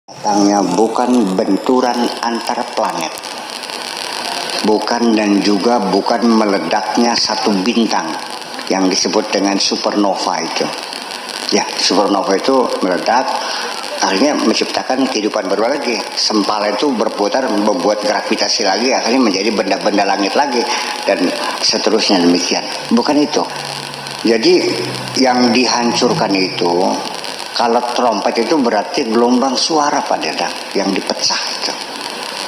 Datangnya bukan benturan antar planet, bukan dan juga bukan meledaknya satu bintang yang disebut dengan supernova itu. Ya, supernova itu meledak, akhirnya menciptakan kehidupan baru lagi. Sempal itu berputar, membuat gravitasi lagi, akhirnya menjadi benda-benda langit lagi, dan seterusnya demikian. Bukan itu. Jadi yang dihancurkan itu, kalau trompet itu berarti gelombang suara Pak Dedang yang dipecah itu.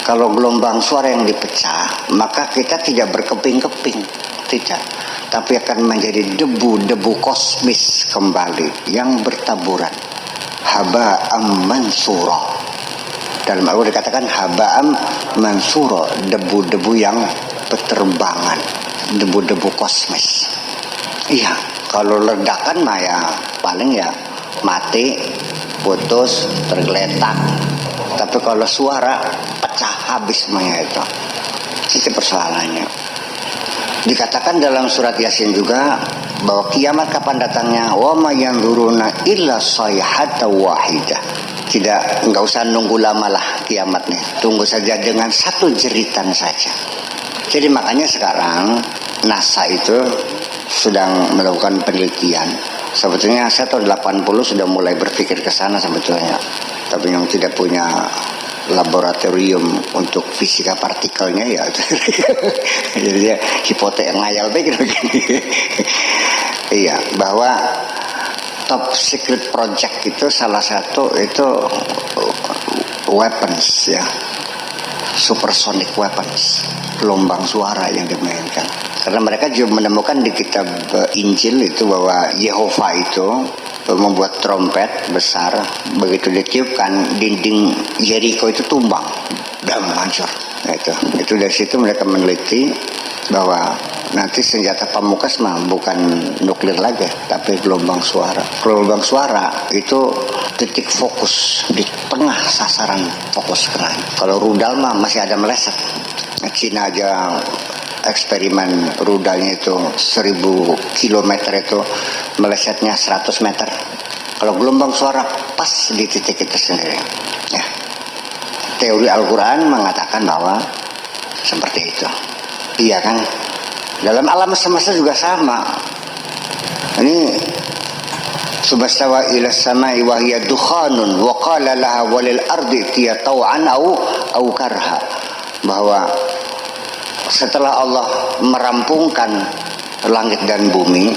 Kalau gelombang suara yang dipecah, maka kita tidak berkeping-keping, tidak. Tapi akan menjadi debu-debu kosmis kembali yang bertaburan. Haba'am mansura. Dalam Al-Quran dikatakan haba'am mansura, debu-debu yang berterbangan, debu-debu kosmis. Iya, kalau ledakan mah ya paling ya mati, putus, tergeletak. Tapi kalau suara pecah habis semuanya itu. Itu persoalannya. Dikatakan dalam surat Yasin juga bahwa kiamat kapan datangnya? Wa ma yanzuruna illa sayhatan wahidah. Enggak usah nunggu lama lah kiamatnya. Tunggu saja dengan satu jeritan saja. Jadi makanya sekarang NASA itu sedang melakukan penelitian. Sebetulnya saya tahun 80 sudah mulai berpikir ke sana sebetulnya. Tapi yang tidak punya laboratorium untuk fisika partikelnya ya jadi dia hipotek ngayal begini. Iya, bahwa top secret project itu salah satu itu weapons ya, supersonic weapons, gelombang suara yang dimainkan. Karena mereka juga menemukan di kitab Injil itu bahwa Yehova itu membuat trompet besar, begitu ditiupkan dinding Jericho itu tumbang, dam hancur. Nah, itu dari situ mereka meneliti bahwa nanti senjata pamungkas mah bukan nuklir lagi, tapi gelombang suara. Gelombang suara itu titik fokus di tengah sasaran fokus keren. Kalau rudal mah masih ada meleset. Cina aja eksperimen rudalnya itu 1000 km itu melesetnya 100 meter. Kalau gelombang suara pas di titik itu sendiri. Ya. Teori Al-Quran mengatakan bahwa seperti itu. Iya kan? Dalam alam semesta juga sama. Ini subastawa ila samai wa hiya dukhanun wa qala laha walil ardi tiya taw'an au karha. Bahwa setelah Allah merampungkan langit dan bumi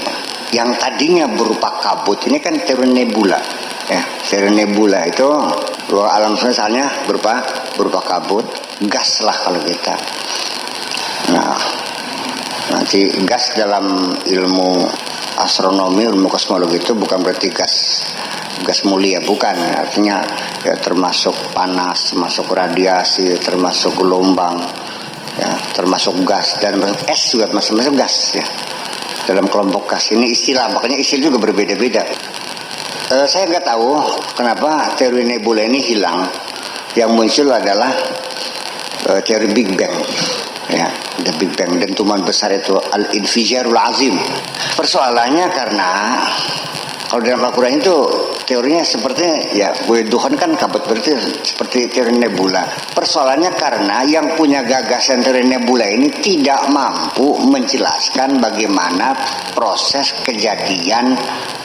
yang tadinya berupa kabut, ini kan teori nebula ya. Teori nebula itu bahwa alam semesternya berupa kabut, gas lah kalau kita. Nah, nanti gas dalam ilmu astronomi, ilmu kosmologi itu bukan berarti gas mulia, bukan. Artinya ya termasuk panas, termasuk radiasi, termasuk gelombang ya, termasuk gas dan es juga masuk gas ya. Dalam kelompok gas ini istilah, makanya istilah juga berbeda-beda. Saya nggak tahu kenapa teori nebula ini hilang. Yang muncul adalah teori Big Bang ya, the Big Bang, dentuman besar itu al-infijarul azim. Persoalannya karena kalau dalam Al-Quran itu teorinya seperti ya, Tuhan kan kabut, berarti seperti teori nebula. Persoalannya karena yang punya gagasan teori nebula ini tidak mampu menjelaskan bagaimana proses kejadian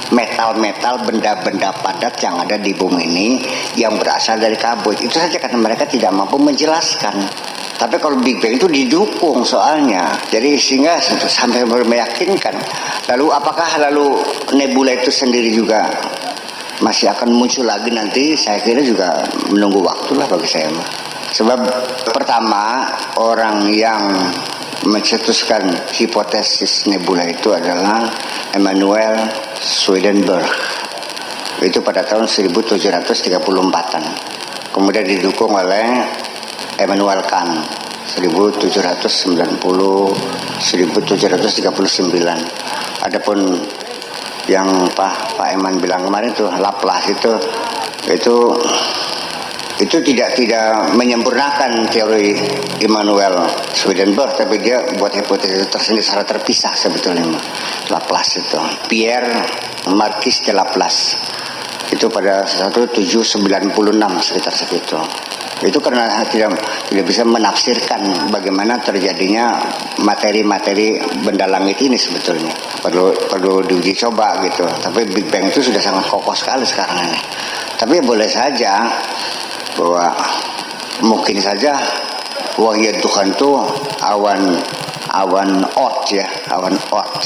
metal-metal, benda-benda padat yang ada di bumi ini yang berasal dari kabut. Itu saja karena mereka tidak mampu menjelaskan. Tapi kalau Big Bang itu didukung soalnya, jadi sehingga sampai meyakinkan. Lalu apakah nebula itu sendiri juga masih akan muncul lagi nanti? Saya kira juga menunggu waktu lah bagi saya. Sebab pertama orang yang mencetuskan hipotesis nebula itu adalah Emanuel Swedenborg. Itu pada tahun 1734-an. Kemudian didukung oleh Immanuel Kant 1790-1739. Adapun yang Pak Eman bilang kemarin itu Laplace itu tidak menyempurnakan teori Immanuel Swedenborg, tapi dia buat hipotesis tersendiri secara terpisah sebetulnya. Laplace itu Pierre Marquis de Laplace Itu pada 1796 sekitar segitu. Itu karena tidak bisa menafsirkan bagaimana terjadinya materi-materi benda langit ini sebetulnya. Perlu diuji coba gitu. Tapi Big Bang itu sudah sangat kokoh sekali sekarang ini. Tapi boleh saja bahwa mungkin saja wahyu Tuhan itu awan Oort ya, awan Oort.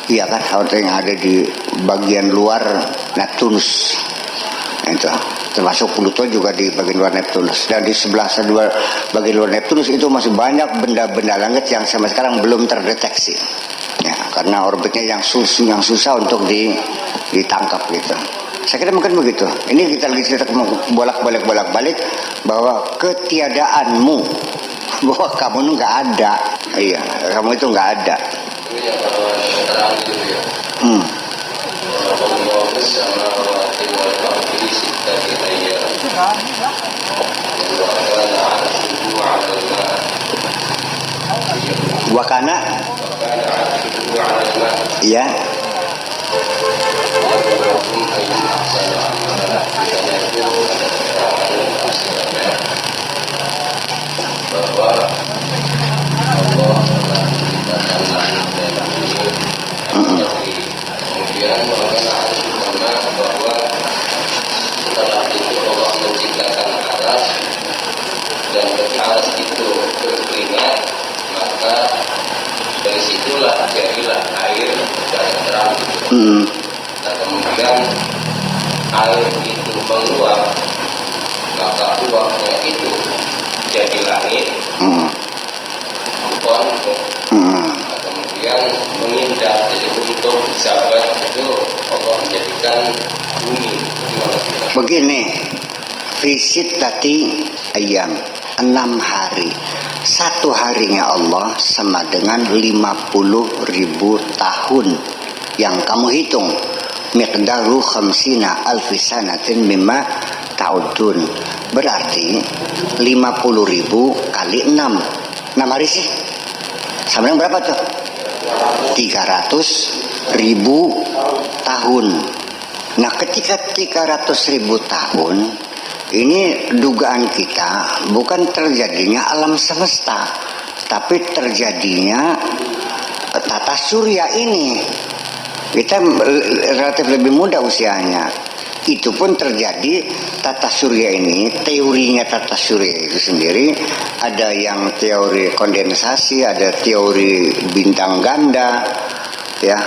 Iya kan, awan yang ada di bagian luar Neptunus. Itu termasuk Pluto juga di bagian luar Neptunus, dan di sebelah bagian luar Neptunus itu masih banyak benda-benda langit yang sampai sekarang belum terdeteksi ya, karena orbitnya yang susah untuk ditangkap gitu. Saya kira mungkin begitu. Ini kita lagi cerita bolak-balik bahwa ketiadaanmu, bahwa kamu itu nggak ada. Iya, kamu itu nggak ada. Wakana, ya. Kemudian bahwa setelah itu Allah menciptakan aras, dan aras itu berkeringat, maka dari situlah jadilah air dan terang itu. Nah, kemudian air itu menguap, maka uapnya itu jadi langit, bukan. Nah, kemudian mengindah, jadi untuk sahabat itu Allah menjadikan bumi. Begini, visit tadi ayam 6 hari. Satu harinya Allah sama dengan 50.000 tahun yang kamu hitung. Miqdaru khamsina alfi sanatin mimma ta'udun. Berarti 50.000 kali 6 hari sih. Sama dengan berapa tuh? 300.000 tahun. Nah, ketika 300.000 tahun, ini dugaan kita bukan terjadinya alam semesta, tapi terjadinya tata surya ini. Kita relatif lebih muda usianya. Itu pun terjadi tata surya ini, teorinya tata surya itu sendiri, ada yang teori kondensasi, ada teori bintang ganda, ya.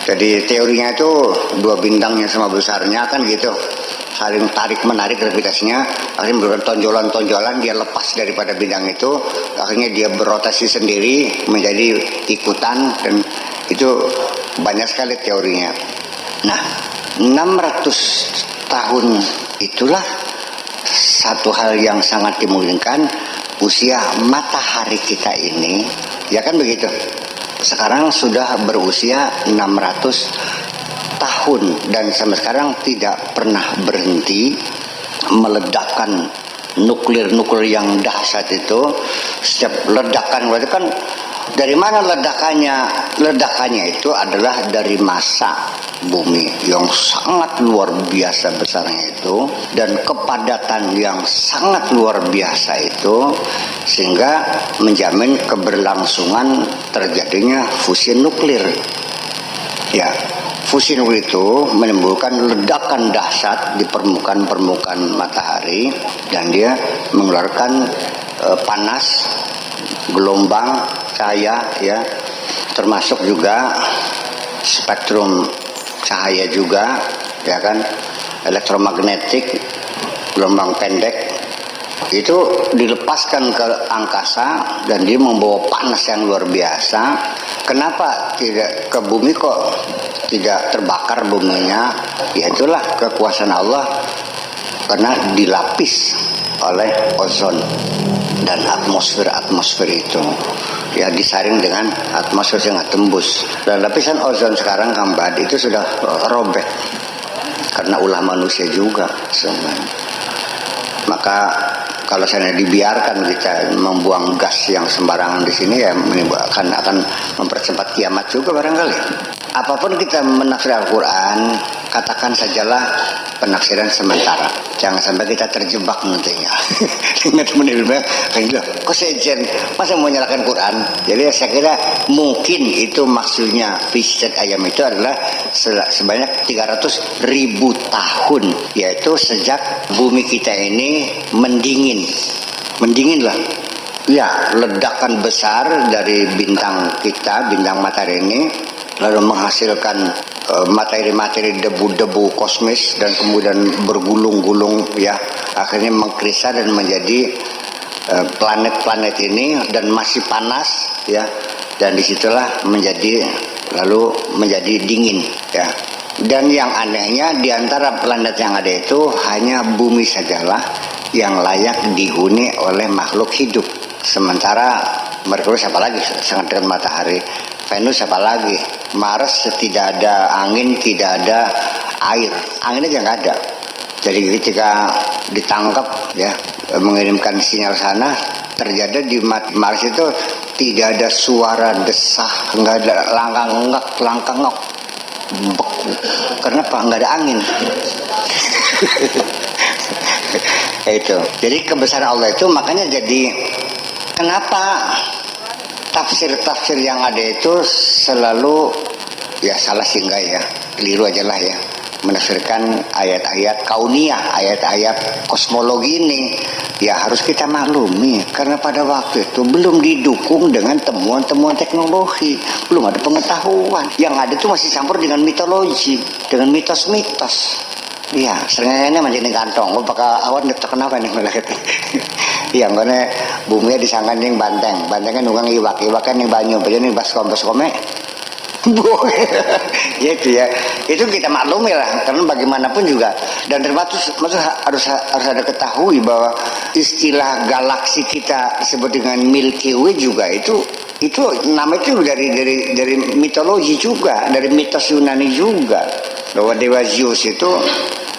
Jadi teorinya itu dua bintang yang sama besarnya kan gitu, saling tarik menarik gravitasinya, akhirnya memberikan tonjolan-tonjolan, dia lepas daripada bintang itu, akhirnya dia berotasi sendiri menjadi ikutan, dan itu banyak sekali teorinya. Nah, 600 tahun itulah satu hal yang sangat dimungkinkan usia matahari kita ini, ya kan begitu. Sekarang sudah berusia 600 tahun dan sampai sekarang tidak pernah berhenti meledakkan nuklir yang dahsyat itu. Setiap ledakan berarti kan dari mana ledakannya? Ledakannya itu adalah dari massa bumi yang sangat luar biasa besarnya itu dan kepadatan yang sangat luar biasa itu, sehingga menjamin keberlangsungan terjadinya fusi nuklir. Ya, fusi nuklir itu menimbulkan ledakan dahsyat di permukaan matahari dan dia mengeluarkan panas, gelombang cahaya, ya, termasuk juga spektrum cahaya juga, ya kan, elektromagnetik, gelombang pendek itu dilepaskan ke angkasa dan dia membawa panas yang luar biasa. Kenapa tidak ke bumi, kok tidak terbakar buminya? Ya itulah kekuasaan Allah, karena dilapis oleh ozon dan atmosfer itu, ya, disaring dengan atmosfer yang tembus. Dan lapisan ozon sekarang Kambad itu sudah robek karena ulah manusia juga sebenarnya. Maka kalau saya dibiarkan kita membuang gas yang sembarangan di sini, ya akan mempercepat kiamat juga barangkali. Apapun kita menafsir Al-Quran, katakan sajalah penafsiran sementara. Jangan sampai kita terjebak nantinya. Dengan teman ilmu kok sejen, masa mau nyalakan Quran? Jadi saya kira mungkin itu maksudnya fisik ayam itu adalah sebanyak 300.000 tahun, yaitu sejak bumi kita ini mendingin lah. Ya, ledakan besar dari bintang kita, bintang matahari ini, lalu menghasilkan materi-materi debu-debu kosmis dan kemudian bergulung-gulung, ya, akhirnya mengkristal dan menjadi planet-planet ini dan masih panas, ya, dan disitulah lalu menjadi dingin, ya. Dan yang anehnya di antara planet yang ada itu hanya bumi sajalah yang layak dihuni oleh makhluk hidup. Sementara Merkurius apa lagi sangat dekat matahari, Venus apa lagi, Mars tidak ada angin, tidak ada air, anginnya aja nggak ada. Jadi ketika ditangkap, ya, mengirimkan sinyal sana, terjadi di Mars itu tidak ada suara desah, nggak ada langkah-ngak, beku. Kenapa? Nggak ada angin. Itu. Jadi kebesaran Allah itu makanya jadi kenapa tafsir-tafsir yang ada itu selalu ya salah singgah, ya, keliru aja lah, ya, menafsirkan ayat-ayat kauniyah, ayat-ayat kosmologi ini, ya harus kita maklumi karena pada waktu itu belum didukung dengan temuan-temuan teknologi, belum ada pengetahuan, yang ada itu masih campur dengan mitologi, dengan mitos-mitos. Iya, seringnya menjadi kantong. Bakal awan itu kenapa nih melihat? Iya, karena bumi disangkan yang banteng kan nunggang iwak kan yang banyu, jadi baskom. Ya itu, ya. Itu kita maklumi lah, karena bagaimanapun juga dan termasuk harus ada ketahui bahwa istilah galaksi kita disebut dengan Milky Way juga itu nama itu dari mitologi juga, dari mitos Yunani juga, bahwa dewa Zeus itu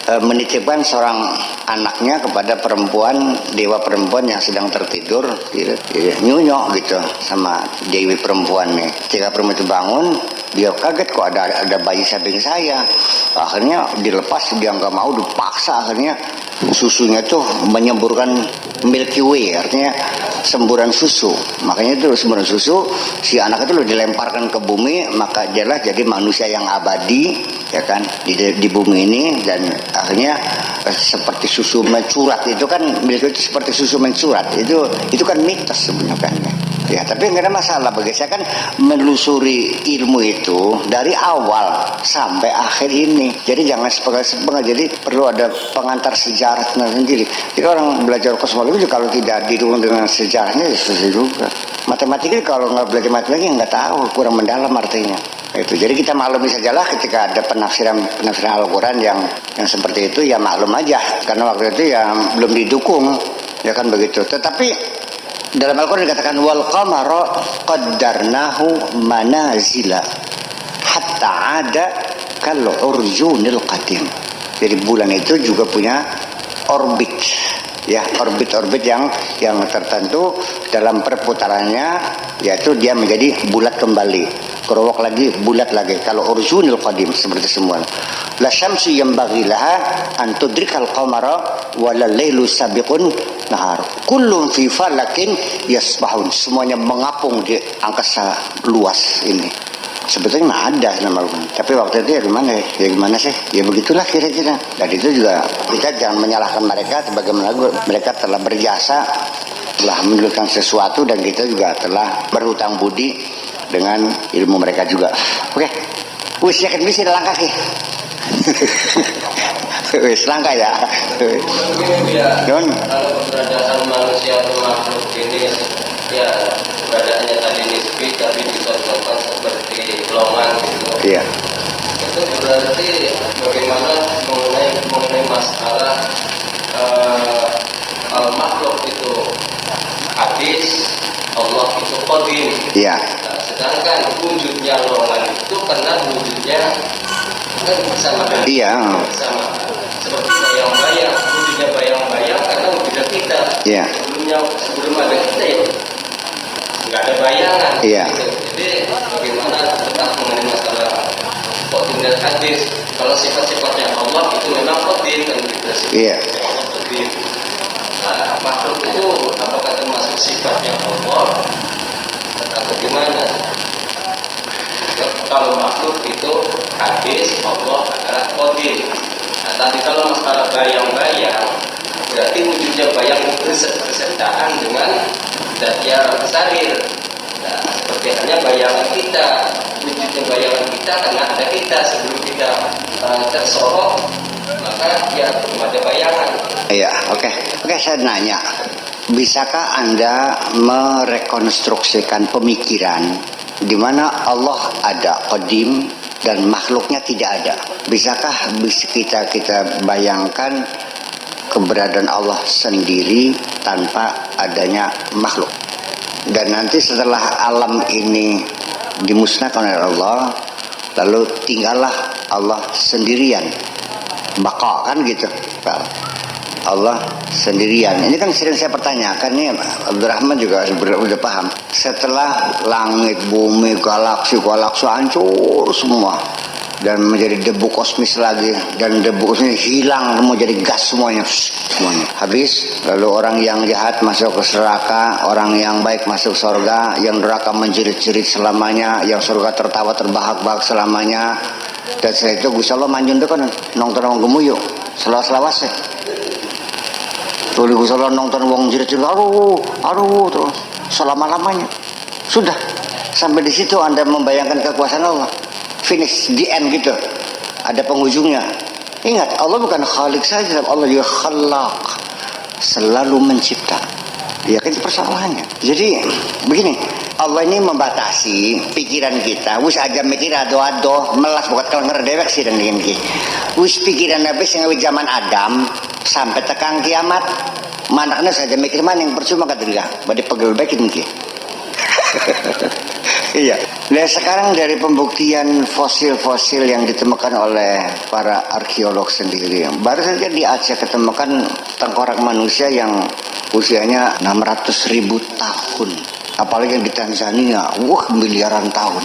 menitipkan seorang anaknya kepada dewa perempuan yang sedang tertidur, nyunyok gitu sama dewi perempuan nih. Ketika perempuan itu bangun, dia kaget, kok ada bayi samping saya. Akhirnya dilepas, dia nggak mau, dipaksa, akhirnya susunya tuh menyemburkan Milky Way, artinya semburan susu. Makanya itu semburan susu, si anak itu dilemparkan ke bumi, maka dialah jadi manusia yang abadi, ya kan, di bumi ini. Dan akhirnya seperti susu mencurat, itu kan Milky Way itu seperti susu mencurat, itu kan mitos sebenarnya. Ya, tapi nggak ada masalah bagi saya, kan menelusuri ilmu itu dari awal sampai akhir ini. Jadi jangan sepengah, jadi perlu ada pengantar sejarah sendiri. Jadi orang belajar kosmologi kalau tidak didukung dengan sejarahnya ya susah juga. Matematika kalau nggak belajar matematika nggak tahu, kurang mendalam artinya. Itu. Jadi kita maklumi sajalah ketika ada penafsiran Al-Quran yang seperti itu, ya maklum aja, karena waktu itu ya belum didukung, ya kan begitu. Tetapi dalam Al-Quran dikatakan wal qamara qaddarnahu manazila hatta ada kal urjunil qadim. Jadi bulan itu juga punya orbit, ya, orbit yang tertentu dalam perputarannya, yaitu dia menjadi bulat kembali, kerowok lagi, bulat lagi. Kalau urjunil qadim seperti semua. La syamsu yanbaghi laha an tudrikal qamara wal lailu sabiqun nahar. Kullun fi falakin yasbahun. Semuanya mengapung di angkasa luas ini. Sebetulnya ada nama Allah. Tapi waktu itu ya gimana sih? Ya begitulah kira-kira. Dan itu juga kita jangan menyalahkan mereka, sebagaimana mereka telah berjasa, telah menunjukkan sesuatu, dan kita juga telah berhutang budi dengan ilmu mereka juga. Oke. Wis yakin bisa langkah ki. Wis langkah ya. Don. Kalau keberadaan manusia atau makhluk ini ya keberadaannya tadi nisbi, tapi bisa dilakukan seperti pelongan gitu. Iya. Itu berarti bagaimana mengenai masalah makhluk itu hadis, Allah itu qadim. Iya. Nah, sedangkan wujudnya longan itu karena wujudnya kan bersama. Iya. Bersama. Seperti bayang-bayang, wujudnya bayang-bayang karena wujudnya kita. Iya. Sebelum ada kita ya nggak ada bayangan. Iya. Gitu. Jadi bagaimana tentang mengenai masalah qadim dan hadis, Kalau sifat-sifatnya Allah itu memang qadim kan gitu. Iya. Qadim. Nah, makhluk itu apakah termasuk sifatnya Allah atau gimana? Kalau makhluk itu hadis Allah adalah qadim. Nah, tapi kalau masalah bayang-bayang, berarti wujudnya bayang itu bersertaan dengan zat yang sarir. Nah, seperti halnya bayangan kita, wujudnya bayangan kita karena ada kita sebelum kita tersorot, maka ya belum ada bayangan. Iya, oke, saya nanya, bisakah Anda merekonstruksikan pemikiran di mana Allah ada qadim dan makhluknya tidak ada? Bisakah kita bayangkan keberadaan Allah sendiri tanpa adanya makhluk? Dan nanti setelah alam ini dimusnahkan oleh Allah, lalu tinggallah Allah sendirian, baka kan gitu, Allah sendirian. Ini kan sering saya pertanyakan nih, Abdurrahman juga udah paham. Setelah langit, bumi, galaksi hancur semua dan menjadi debu kosmis lagi, dan debu ini hilang, mau jadi gas semuanya habis. Lalu orang yang jahat masuk ke neraka, orang yang baik masuk surga, yang neraka menjerit-jerit selamanya, yang surga tertawa terbahak-bahak selamanya. Dan setelah itu Gusti Allah manjun tuh kan nonton wong gemuyu selawas-lawas ya. Tuh Gusti Allah nonton wong jerit-jerit aduh terus selama-lamanya. Sudah sampai di situ Anda membayangkan kekuasaan Allah. Finish, the end gitu. Ada penghujungnya. Ingat, Allah bukan khalik saja, Allah juga khalaq, selalu mencipta. Ya kan itu persoalannya. Jadi begini, Allah ini membatasi pikiran kita. Wis aja mikir ado-ado, melas buat kelenger dewek sih dan gini. Wis pikiran habis yang zaman Adam sampai tekan kiamat. Manaknya saja mikir mana yang percuma kata dia. Badi pegel baik ini. Iya. Nah sekarang dari pembuktian fosil-fosil yang ditemukan oleh para arkeolog sendiri, baru saja di Aceh ketemukan tengkorak manusia yang usianya 600.000 tahun. Apalagi yang di Tanzania, miliaran tahun.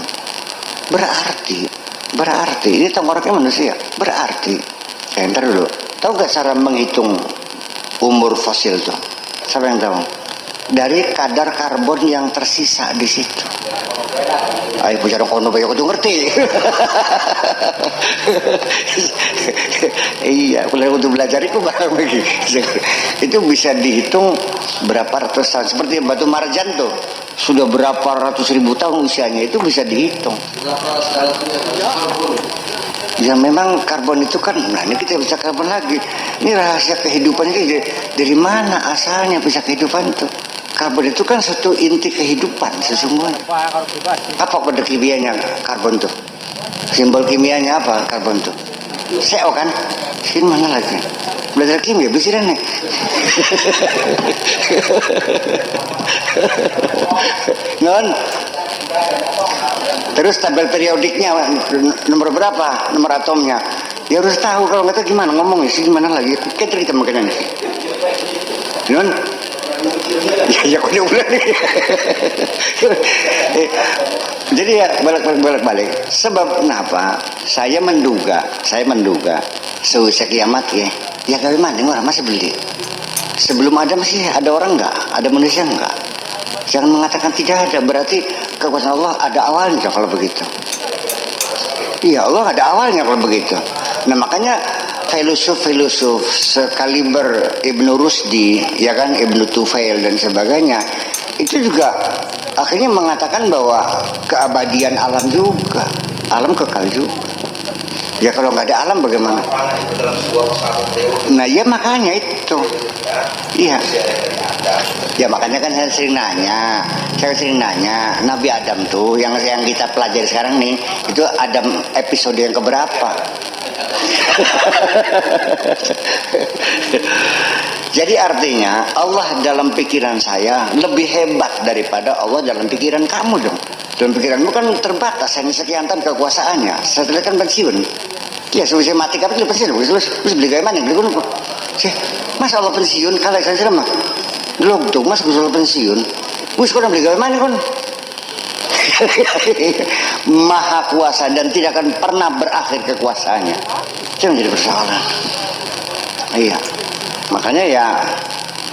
Berarti ini tengkoraknya manusia. Berarti, ntar dulu. Tahu gak cara menghitung umur fosil tuh? Siapa yang tahu? Dari kadar karbon yang tersisa di situ. Ayo bicara kono bayo kudu ngerti. Iya, kalau kudu belajar itu barang begini. Itu bisa dihitung berapa ratus tahun. Seperti batu marjan tuh, sudah berapa ratus ribu tahun usianya, itu bisa dihitung. Ya memang karbon itu kan, nah ini kita bisa karbon lagi. Ini rahasia kehidupan ini dari mana asalnya bisa kehidupan itu? Karbon itu kan satu inti kehidupan sesungguhnya. Apa kode kimianya karbon tuh? Simbol kimianya apa karbon tuh? CO kan? Sini mana lagi? Belajar kimia bisiran nih. Non. Terus tabel periodiknya nomor berapa? Nomor atomnya. Ya harus tahu, kalau nggak tahu gimana ngomongnya sih, gimana lagi? Kita cerita makanan ini. Non. Ya udah nih. Jadi ya balik. Sebab kenapa? Saya menduga seusai kiamat ya bagaimana orang masih beli. Sebelum ada masih ada orang enggak? Ada manusia enggak? Jangan mengatakan tidak ada, berarti kekuasaan Allah ada awalnya kalau begitu. Iya, Allah ada awalnya kalau begitu. Nah makanya filosof sekaliber Ibnu Rusdi, ya kan, Ibnu Tufail dan sebagainya, itu juga akhirnya mengatakan bahwa keabadian alam juga, alam kekal juga. Ya kalau nggak ada alam bagaimana? Nah ya makanya itu, iya. Ya makanya kan saya sering nanya, Nabi Adam tuh yang kita pelajari sekarang nih, itu Adam episode yang keberapa? Jadi artinya Allah dalam pikiran saya lebih hebat daripada Allah dalam pikiran kamu dong. Dalam pikiranmu kan terbatas, hanya sekian tahun kekuasaannya. Setelah kan pensiun. Ya selesai mati tapi pensiun. Terus beli gaya mana? Beli gunung. Mas Allah pensiun kalau saya serem mah. Belum tuh mas Allah pensiun. Gus kau beli gaya mana kon? Maha kuasa dan tidak akan pernah berakhir kekuasaannya. Itu yang jadi persoalan. Iya. Makanya ya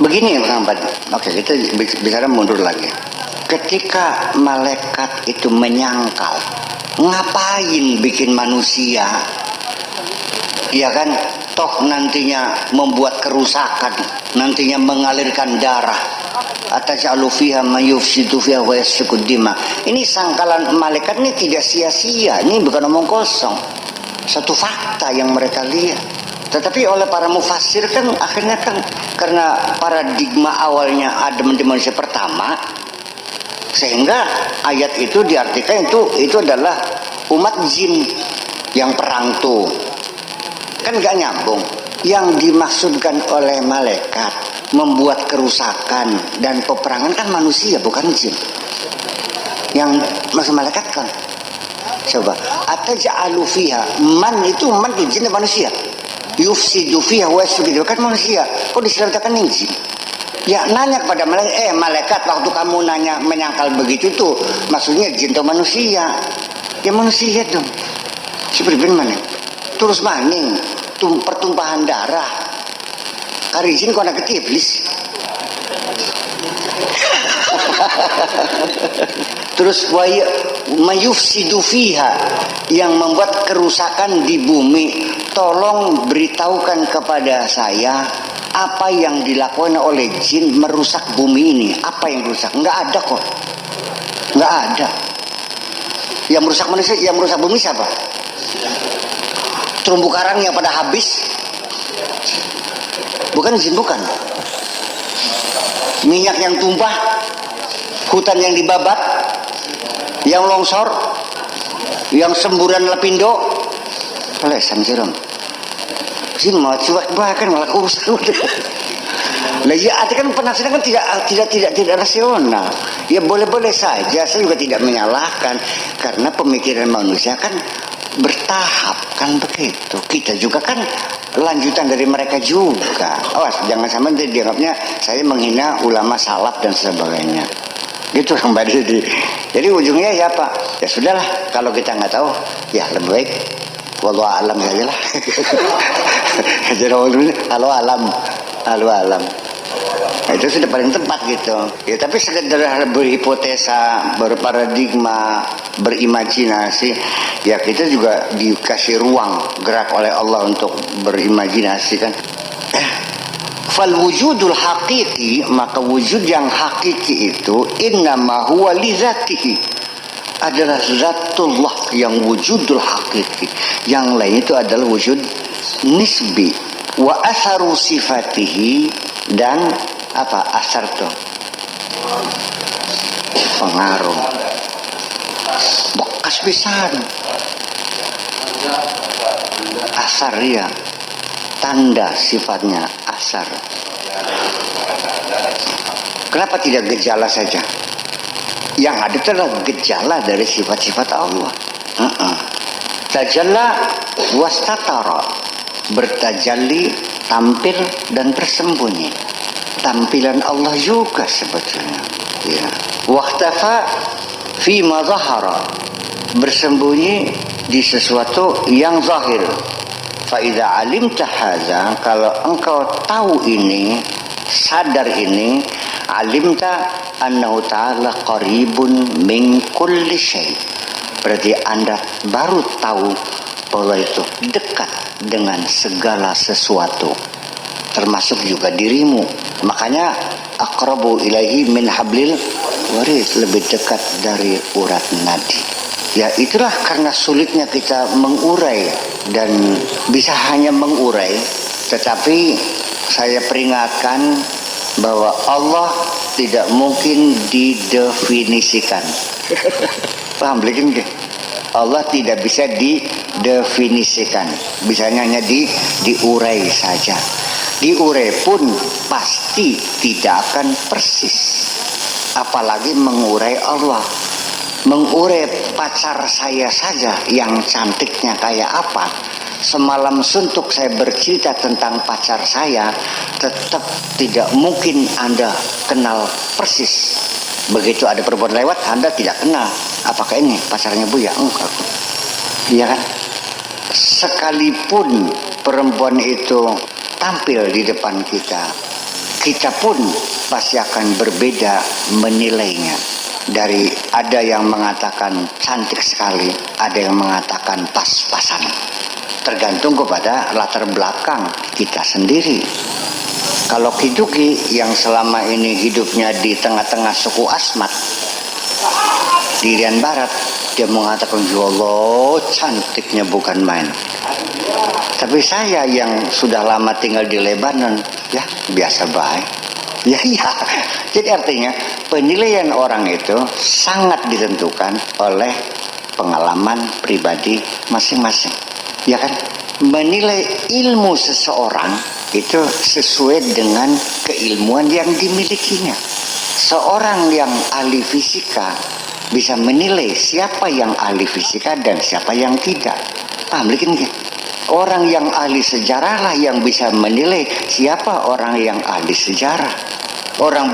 begini sahabat. Oke, kita bicara mundur lagi. Ketika malaikat itu menyangkal, ngapain bikin manusia? Ya kan, toh nantinya membuat kerusakan, nantinya mengalirkan darah. Atajalu fiha may yufsidu fiha wa yasfiku dima. Ini sangkalan malaikat ini tidak sia-sia, ini bukan omong kosong. Satu fakta yang mereka lihat. Tetapi oleh para mufassir kan akhirnya kan karena paradigma awalnya Adam di manusia pertama, sehingga ayat itu diartikan itu adalah umat jin yang perang tuh. Kan gak nyambung. Yang dimaksudkan oleh malaikat membuat kerusakan dan peperangan kan manusia, bukan jin. Yang maksud malaikat kan, coba ataja'alu fiha, man itu jin dan manusia, yufsidu fiha wa yasfiku kan manusia, kok disertakan jin? Ya nanya kepada malaikat, malaikat waktu kamu nanya menyangkal begitu tuh maksudnya jin atau manusia? Ya manusia dong. Seperti mana? Terus maning pertumpahan darah. Kari jin kok anak iblis. Terus mayufsidu fiha, yang membuat kerusakan di bumi. Tolong beritahukan kepada saya apa yang dilakukan oleh jin merusak bumi ini. Apa yang rusak? Enggak ada kok. Enggak ada. Yang merusak manusia, yang merusak bumi siapa? Terumbu karang yang pada habis, bukan jin, bukan. Minyak yang tumpah, hutan yang dibabat, yang longsor, yang semburan lapindo, lesan jiran. Jin mau cuak bahkan malah kurus. Lah ya, kan penafsiran kan tidak rasional. Ya boleh-boleh saja, saya juga tidak menyalahkan karena pemikiran manusia kan bertahap kan begitu. Kita juga kan lanjutan dari mereka juga. Awas jangan sampai nanti dianggapnya saya menghina ulama salaf dan sebagainya. Gitu Mbak Didi. Jadi ujungnya ya Pak, ya sudahlah kalau kita nggak tahu ya lebih baik wallahu alam saja lah. Jadi halo alam. Nah, itu sudah paling tepat gitu. Ya tapi sekedar berhipotesa, berparadigma, berimajinasi, ya kita juga dikasih ruang gerak oleh Allah untuk berimajinasi kan. Fal wujudul haqiqi, maka wujud yang hakiki itu innama huwa li zatihi, adalah zatullah yang wujudul hakiki. Yang lain itu adalah wujud nisbi. Wa asaru sifatihi, dan apa asar tuh? Pengaruh. Bekas pisan. Asar ya. Tanda sifatnya asar. Kenapa tidak gejala saja? Yang ada itu adalah gejala dari sifat-sifat Allah. Tajalla wastatara, bertajalli, tampil dan tersembunyi. Tampilan Allah juga sebetulnya. Ya. Waqtafa fi ma zahara, bersembunyi di sesuatu yang zahir. Fa idza alimta hadza, kalau engkau tahu ini, sadar ini, alimta annahu ta'ala qaribun min kulli syai'. Berarti Anda baru tahu bahwa itu dekat dengan segala sesuatu, termasuk juga dirimu. Makanya aqrabu ilaihi min hablil warid, lebih dekat dari urat nadi. Ya itulah karena sulitnya kita mengurai, dan bisa hanya mengurai, tetapi saya peringatkan bahwa Allah tidak mungkin didefinisikan. Paham begini? Allah tidak bisa didefinisikan, bisanya hanya diurai saja. Diurai pun pasti tidak akan persis, apalagi mengurai Allah. Mengurai pacar saya saja yang cantiknya kayak apa, semalam suntuk saya bercerita tentang pacar saya, tetap tidak mungkin Anda kenal persis. Begitu ada perempuan lewat, Anda tidak kenal. Apakah ini pacarnya Buya? Enggak. Iya kan? Sekalipun perempuan itu tampil di depan kita, kita pun pasti akan berbeda menilainya. Dari ada yang mengatakan cantik sekali, ada yang mengatakan pas-pasan. Tergantung kepada latar belakang kita sendiri. Kalau Kiduki yang selama ini hidupnya di tengah-tengah suku Asmat di Irian Barat, dia mengatakan, ya Allah, cantiknya bukan main. Tapi saya yang sudah lama tinggal di Lebanon, ya biasa baik. Ya. Jadi artinya penilaian orang itu sangat ditentukan oleh pengalaman pribadi masing-masing. Ya kan? Menilai ilmu seseorang itu sesuai dengan keilmuan yang dimilikinya. Seorang yang ahli fisika bisa menilai siapa yang ahli fisika dan siapa yang tidak. Paham lagi nih? Orang yang ahli sejarah lah yang bisa menilai siapa orang yang ahli sejarah. Orang